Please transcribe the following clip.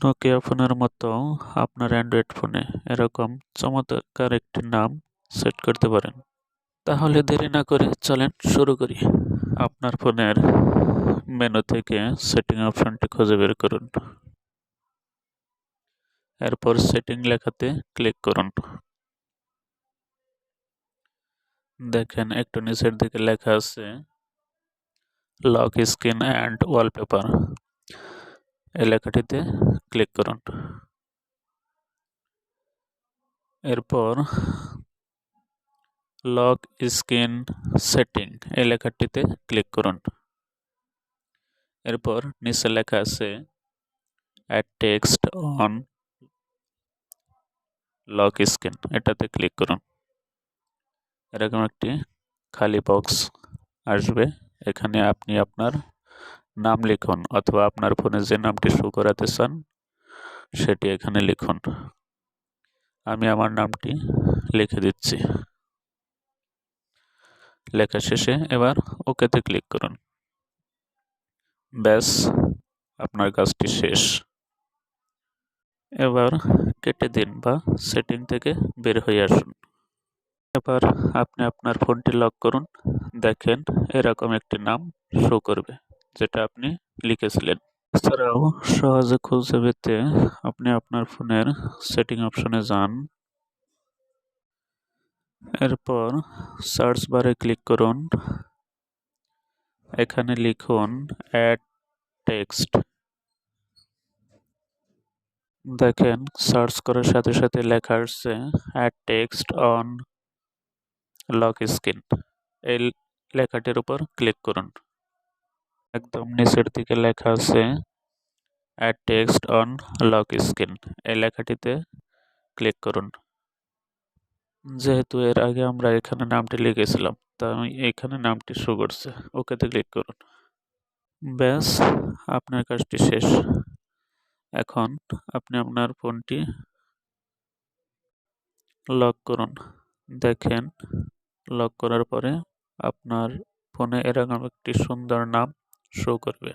Nokia ফোনের মতো আপনার অ্যান্ড্রয়েড ফোনে এরকম চমৎকার একটি নাম সেট করতে পারেন। তাহলে দেরি না করে চলেন শুরু করি। আপনার ফোনের মেনু থেকে সেটিং অপশনটি খুঁজে বের করুন। এরপর সেটিং লেখাতে ক্লিক করুন। দেখেন একটু নিচের দিকে লেখা আছে লক স্ক্রিন অ্যান্ড ওয়ালপেপার। এই লেখাটিতে ক্লিক করুন। এরপর লক স্ক্রিন সেটিং এই লেখাটিতে ক্লিক করুন। এরপর নিচে লেখা আছে add text on lock screen, এটাতে ক্লিক করুন। এরকম একটি খালি বক্স আসবে। এখানে আপনি আপনার নাম লিখুন অথবা আপনার ফোনে যে নামটি শো করাতে চান সেটি এখানে লিখুন। আমি আমার নামটি লিখে দিচ্ছি। লেখা শেষে এবার ওকেতে ক্লিক করুন। ব্যাস, আপনার কাজটি শেষ। এবার কেটে দিন বা সেটিং থেকে বের হয়ে আসুন। এবার আপনি আপনার ফোনটি লক করুন। দেখেন এরকম একটি নাম শো করবে যেটা আপনি লিখেছিলেন। এছাড়াও সহজে খুঁজে পেতে আপনি আপনার ফোনের সেটিং অপশনে যান। এরপর সার্চ বারে ক্লিক করুন। এখানে লিখুন অ্যাড টেক্সট। দেখেন সার্চ করার সাথে সাথে লেখা আসছে add text on lock screen. এই লেখাটির উপর ক্লিক করুন। একদম নিচের দিকে লেখা আছে add text on lock screen. এই লেখাটিতে ক্লিক করুন। যেহেতু এর আগে আমরা এখানে নামটি লিখেছিলাম তাই এখানে নামটি শো করছে। ওকেতে ক্লিক করুন। ব্যাস, আপনার কাজটি শেষ। এখন আপনি আপনার ফোনটি লক করুন। দেখেন লক করার পরে আপনার ফোনে এরকম একটি সুন্দর নাম শো করবে।